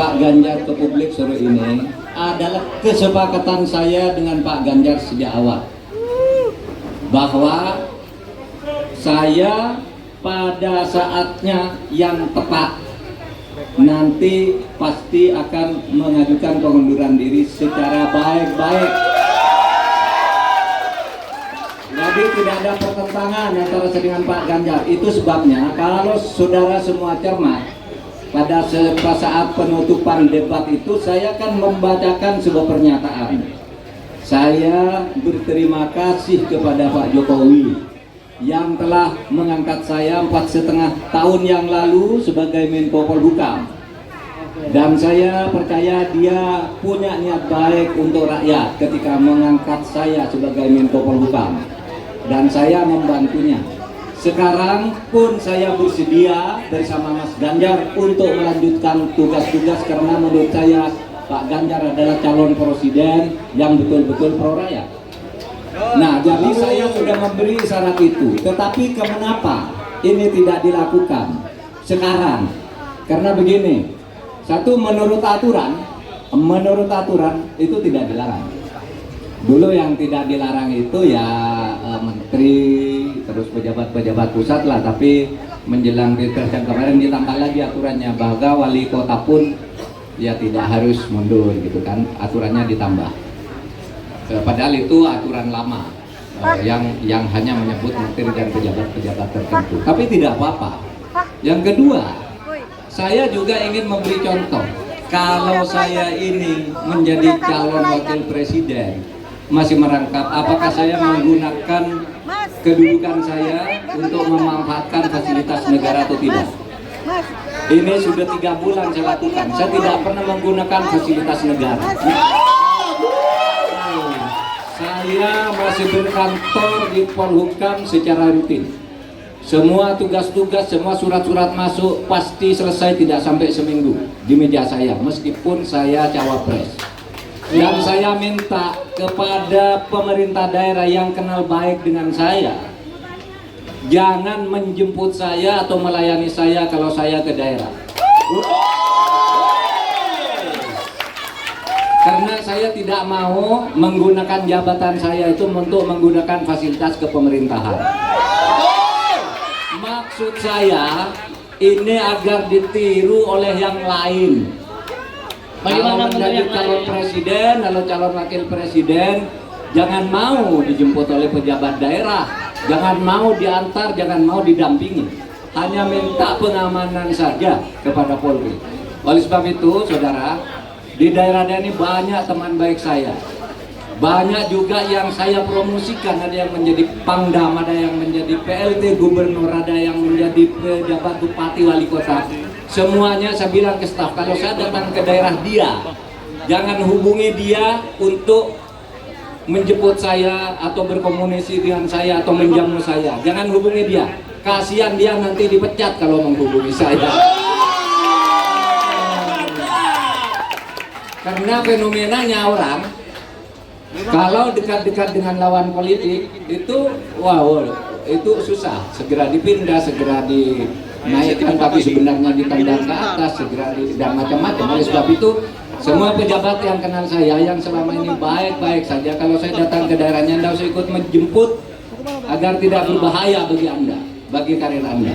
Pak Ganjar ke publik sore ini adalah kesepakatan saya dengan Pak Ganjar sejak awal, bahwa saya pada saatnya yang tepat nanti pasti akan mengajukan pengunduran diri secara baik-baik. Jadi tidak ada pertentangan antara saya dengan Pak Ganjar. Itu sebabnya kalau saudara semua cermat, pada saat penutupan debat itu saya akan membacakan sebuah pernyataan. Saya berterima kasih kepada Pak Jokowi yang telah mengangkat saya 4,5 tahun yang lalu sebagai Menko Polhukam, dan saya percaya dia punya niat baik untuk rakyat ketika mengangkat saya sebagai Menko Polhukam, dan saya membantunya. Sekarang pun saya bersedia bersama Mas Ganjar untuk melanjutkan tugas-tugas, karena menurut saya Pak Ganjar adalah calon presiden yang betul-betul pro rakyat. Nah, jadi saya sudah memberi syarat itu, tetapi kenapa ini tidak dilakukan sekarang? Karena begini, satu, menurut aturan itu tidak dilarang. Dulu yang tidak dilarang itu ya menteri, terus pejabat-pejabat pusat lah, tapi menjelang pilpres yang kemarin ditambah lagi aturannya bahwa wali kota pun ya tidak harus mundur gitu kan, aturannya ditambah. Padahal itu aturan lama yang hanya menyebut menteri dan pejabat-pejabat tertentu, tapi tidak apa-apa. Yang kedua, saya juga ingin memberi contoh. Kalau saya ini menjadi calon wakil presiden, masih merangkap, apakah saya menggunakan kedudukan saya untuk memanfaatkan fasilitas negara atau tidak? Ini sudah 3 bulan saya lakukan. Saya tidak pernah menggunakan fasilitas negara. Saya masih berkantor di Polhukam secara rutin. Semua tugas-tugas, semua surat-surat masuk pasti selesai tidak sampai seminggu di meja saya, meskipun saya cawapres. Dan saya minta kepada pemerintah daerah yang kenal baik dengan saya, jangan menjemput saya atau melayani saya kalau saya ke daerah. Karena saya tidak mau menggunakan jabatan saya itu untuk menggunakan fasilitas kepemerintahan. Maksud saya ini agar ditiru oleh yang lain. Kalau menjadi calon presiden, kalau calon wakil presiden, jangan mau dijemput oleh pejabat daerah, jangan mau diantar, jangan mau didampingi, hanya minta pengamanan saja kepada Polri. Oleh sebab itu, saudara, di daerah-daerah ini banyak teman baik saya, banyak juga yang saya promosikan, ada yang menjadi pangdam, ada yang menjadi PLT gubernur, ada yang menjadi pejabat bupati wali kota. Semuanya saya bilang ke staf, kalau saya datang ke daerah dia, jangan hubungi dia untuk menjemput saya atau berkomunikasi dengan saya atau menjamu saya. Jangan hubungi dia, kasihan dia nanti dipecat kalau menghubungi saya. Karena fenomenanya orang kalau dekat-dekat dengan lawan politik itu wow, itu susah, segera dipindah, segera dinaikkan, tapi sebenarnya ditendang ke atas, segera dan macam-macam. Oleh sebab itu, semua pejabat yang kenal saya, yang selama ini baik-baik saja, kalau saya datang ke daerahnya, Anda usah ikut menjemput agar tidak berbahaya bagi Anda, bagi karir Anda.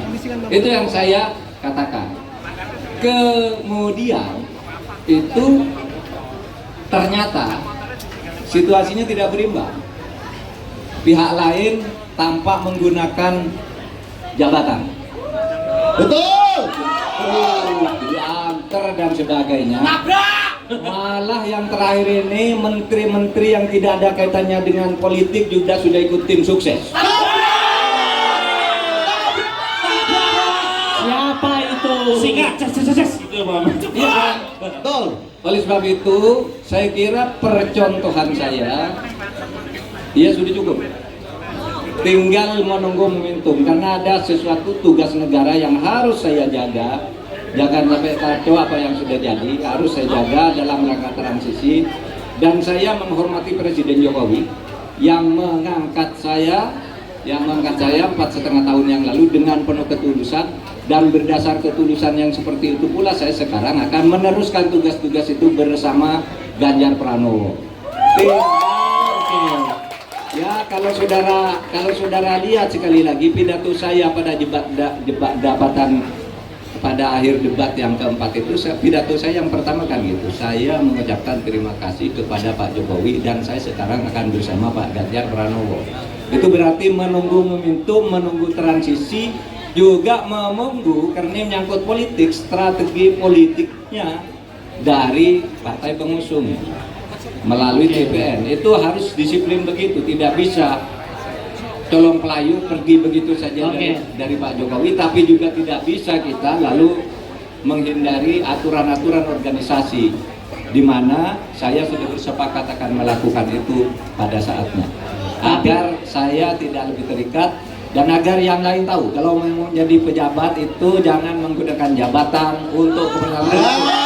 Itu yang saya katakan. Kemudian itu ternyata situasinya tidak berimbang. Pihak lain tampak menggunakan jabatan. Betul. Diantar dan sebagainya. Malah yang terakhir ini menteri-menteri yang tidak ada kaitannya dengan politik juga sudah ikut tim sukses. Siapa itu? Singkat, gitu Pak. Iya, betul. Oleh sebab itu, saya kira percontohan saya, ya sudah cukup. Tinggal menunggu momentum, karena ada sesuatu tugas negara yang harus saya jaga. Jangan sampai kacau apa yang sudah jadi, harus saya jaga dalam rangka transisi. Dan saya menghormati Presiden Jokowi yang mengangkat saya 4,5 tahun yang lalu dengan penuh ketulusan dan berdasar ketulusan yang seperti itu pula saya sekarang akan meneruskan tugas-tugas itu bersama Ganjar Pranowo. Oke. Ya, kalau saudara lihat sekali lagi pidato saya pada jabatan pada akhir debat yang keempat itu, pidato saya yang pertama kan gitu, saya mengucapkan terima kasih kepada Pak Jokowi dan saya sekarang akan bersama Pak Ganjar Pranowo. Itu berarti menunggu momentum, menunggu transisi, juga menunggu karena menyangkut politik, strategi politiknya dari partai pengusung melalui TPN. Itu harus disiplin begitu, tidak bisa tolong pelayu pergi begitu saja dari Pak Jokowi, tapi juga tidak bisa kita lalu menghindari aturan-aturan organisasi di mana saya sudah bersepakat akan melakukan itu pada saatnya, agar saya tidak lebih terikat dan agar yang lain tahu kalau mau menjadi pejabat itu jangan menggunakan jabatan untuk kepentingan.